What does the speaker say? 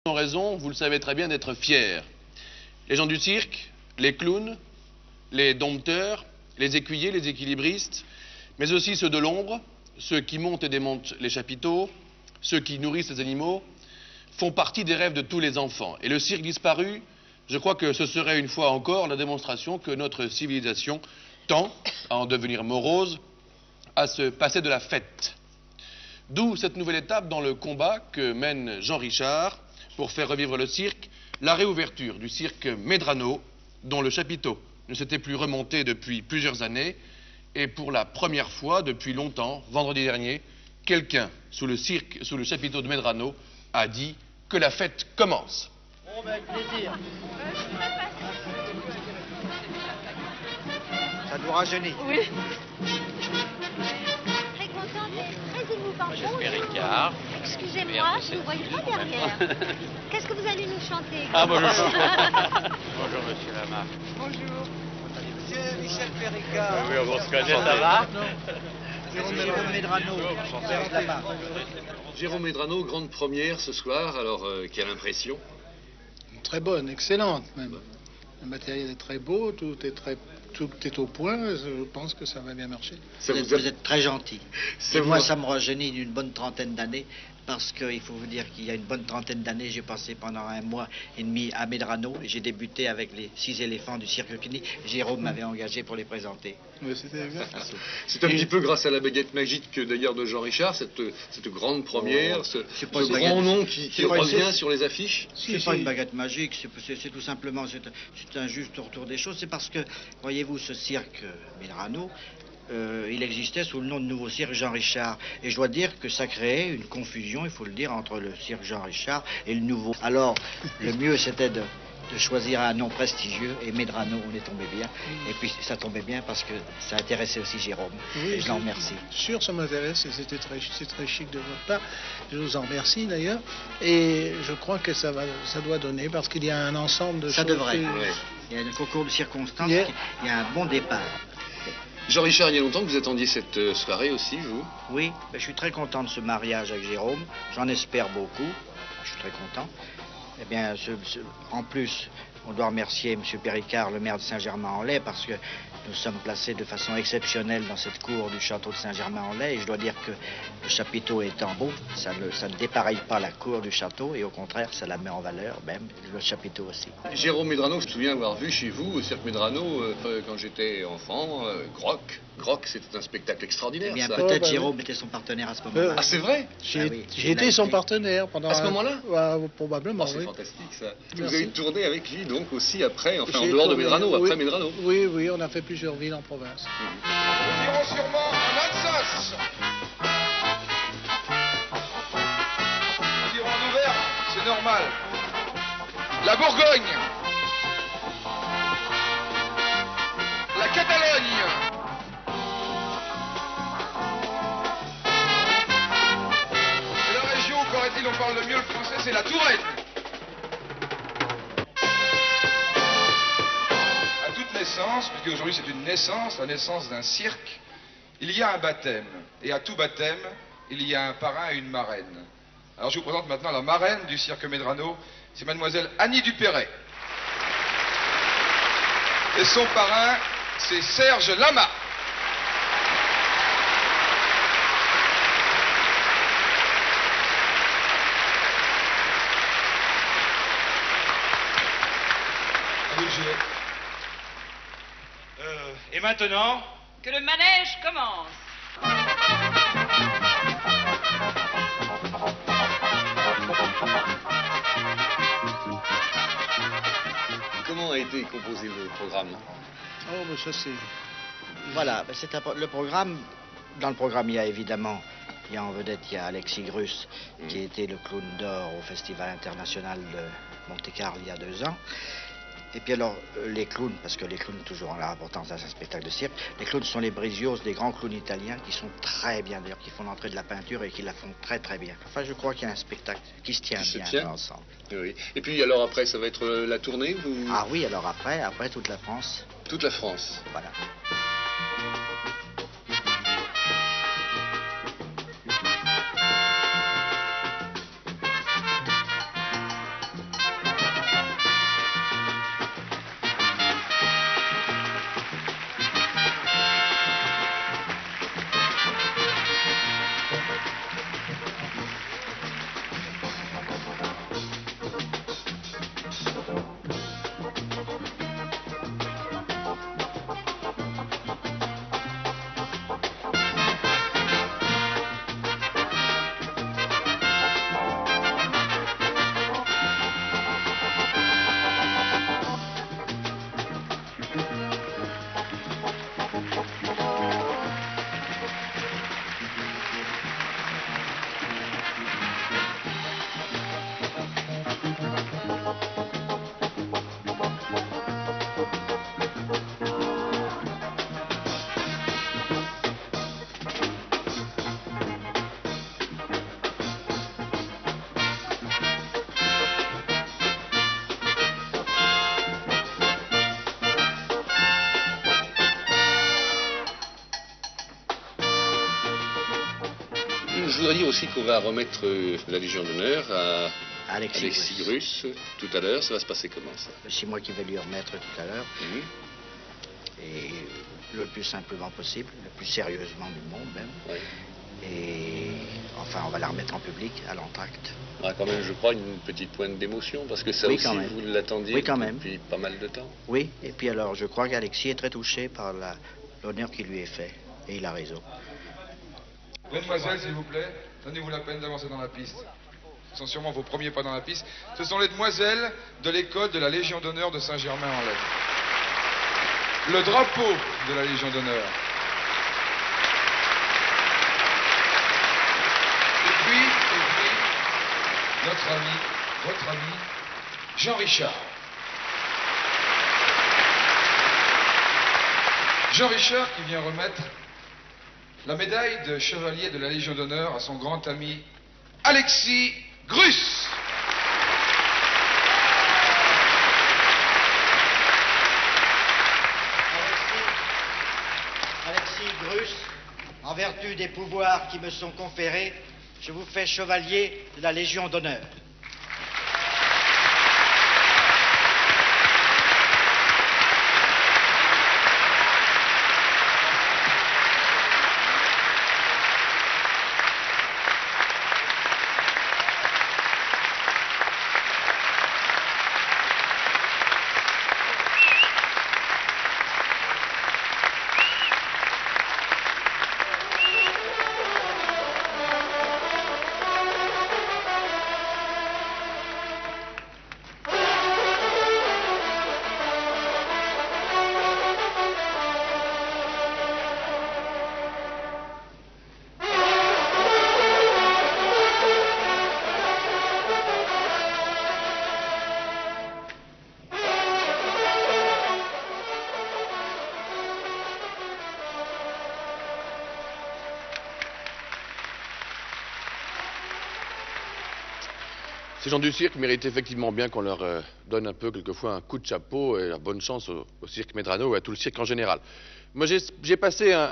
ont raison, vous le savez très bien, d'être fiers. Les gens du cirque, les clowns, les dompteurs, les écuyers, les équilibristes, mais aussi ceux de l'ombre, ceux qui montent et démontent les chapiteaux, ceux qui nourrissent les animaux, font partie des rêves de tous les enfants. Et le cirque disparu, je crois que ce serait une fois encore la démonstration que notre civilisation tend à en devenir morose, à se passer de la fête. D'où cette nouvelle étape dans le combat que mène Jean Richard pour faire revivre le cirque, la réouverture du cirque Medrano, dont le chapiteau ne s'était plus remonté depuis plusieurs années, et pour la première fois depuis longtemps, vendredi dernier, quelqu'un sous le chapiteau de Medrano a dit que la fête commence. Bon, ben, avec plaisir. Ça nous rajeunit. Oui. Très contente et très émouvante. Bonjour. Péricard. Excusez-moi, je ne vous voyais pas derrière. Qu'est-ce que vous allez nous chanter? Ah, bonjour. Bonjour, monsieur Lamarck. Bonjour. Monsieur Michel Péricard. Oui, on se connaît, ça va? Jérôme Medrano. Jérôme Medrano, grande première ce soir, alors quelle impression? Très bonne, excellente même. Le matériel est très beau, tout est au point, je pense que ça va bien marcher. Vous êtes très gentil. C'est Et moi, moi. ça me rajeunit d'une bonne trentaine d'années, parce qu'il faut vous dire qu'il y a une bonne trentaine d'années, j'ai passé pendant 1 mois et demi à Medrano, et j'ai débuté avec les 6 éléphants du cirque Cluny. Jérôme m'avait engagé pour les présenter. Oui, c'était bien. C'est un petit peu grâce à la baguette magique d'ailleurs de Jean Richard, cette grande première, ce pas une grand baguette. nom qui revient sur les affiches. C'est pas une baguette magique, c'est tout simplement c'est un juste retour des choses. C'est parce que, voyez-vous, ce cirque Medrano, il existait sous le nom de Nouveau Cirque Jean Richard. Et je dois dire que ça créait une confusion, il faut le dire, entre le cirque Jean Richard et le Nouveau. Alors, le mieux, c'était de choisir un nom prestigieux, et Medrano, on est tombé bien. Et puis, ça tombait bien parce que ça intéressait aussi Jérôme. Oui, et je l'en remercie. Sûr, ça m'intéresse et c'est très chic de votre part. Je vous en remercie d'ailleurs. Et je crois que ça doit donner parce qu'il y a un ensemble de Ça choses. devrait. que- Ouais. Il y a un concours de circonstances, Yeah. il y a un bon départ. Jean Richard, il y a longtemps que vous attendiez cette soirée aussi, vous? Oui, je suis très content de ce mariage avec Jérôme. J'en espère beaucoup. Je suis très content. Eh bien, en plus, on doit remercier M. Péricard, le maire de Saint-Germain-en-Laye, parce que nous sommes placés de façon exceptionnelle dans cette cour du château de Saint-Germain-en-Laye. Et je dois dire que le chapiteau étant beau, ça ne dépareille pas la cour du château, et au contraire, ça la met en valeur, même le chapiteau aussi. Jérôme Medrano, je me souviens avoir vu chez vous au cirque Medrano quand j'étais enfant, Groc. Groc, c'était un spectacle extraordinaire, Eh bien, ça. peut-être bah oui. Jérôme était son partenaire à ce moment-là. Ah, c'est vrai? J'ai Ah oui, j'ai il été a son été. partenaire pendant... À ce moment-là? Probablement, Oh, c'est oui. fantastique, ça. Vous Merci. avez tourné avec lui, donc, aussi après, enfin, en J'ai dehors de tourné- Medrano, oui, après Medrano. Oui, on a fait plusieurs villes en province. Nous irons sûrement en Alsace. Nous irons en Auvergne, c'est normal. La Bourgogne. La Catalogne. Et la région où, paraît-il, on parle le mieux le français, c'est la Touraine. À toute naissance, puisque aujourd'hui c'est une naissance, la naissance d'un cirque, il y a un baptême. Et à tout baptême, il y a un parrain et une marraine. Alors je vous présente maintenant la marraine du cirque Medrano, c'est mademoiselle Annie Dupéret. Et son parrain, c'est Serge Lama. À vous de jouer. Et maintenant? Que le manège commence. Comment a été composé le programme? Oh, mais ça c'est... Voilà, ben, le programme. Dans le programme, il y a évidemment, il y a en vedette, il y a Alexis Grus, qui était le clown d'or au Festival international de Monte-Carlo il y a 2 ans. Et puis alors, les clowns, parce que les clowns toujours ont leur importance dans un spectacle de cirque, les clowns sont les Brizios, des grands clowns italiens qui sont très bien, d'ailleurs, qui font l'entrée de la peinture et qui la font très très bien. Enfin, je crois qu'il y a un spectacle qui se tient Qui se bien tient. dans l'ensemble. Oui. Et puis, alors après, ça va être la tournée, vous... Ah oui, alors après toute la France, Toute la France. voilà. voudrais dire aussi qu'on va remettre la Légion d'honneur à Alexis Alexis Grus. Grus tout à l'heure. Ça va se passer comment ça? C'est moi qui vais lui remettre tout à l'heure. Mhm. Et le plus simplement possible, le plus sérieusement du monde même. Ouais. Et enfin, on va la remettre en public, à l'entracte. On a quand même, je crois, une petite pointe d'émotion, parce que ça Oui, aussi, quand même. vous l'attendiez Oui, quand même. depuis pas mal de temps. Oui, et puis alors, je crois qu'Alexis est très touché par l'honneur qui lui est fait. Et il a raison. Mesdemoiselles, s'il vous plaît, donnez-vous la peine d'avancer dans la piste. Ce sont sûrement vos premiers pas dans la piste. Ce sont les demoiselles de l'école de la Légion d'honneur de Saint-Germain-en-Laye. Le drapeau de la Légion d'honneur. Et puis, notre ami, votre ami, Jean Richard. Jean Richard qui vient remettre la médaille de chevalier de la Légion d'honneur à son grand ami Alexis Grus. Alexis Grus, en vertu des pouvoirs qui me sont conférés, je vous fais chevalier de la Légion d'honneur. Ces gens du cirque méritent effectivement bien qu'on leur donne un peu, quelquefois, un coup de chapeau et la bonne chance au cirque Medrano et à tout le cirque en général. Moi, j'ai passé un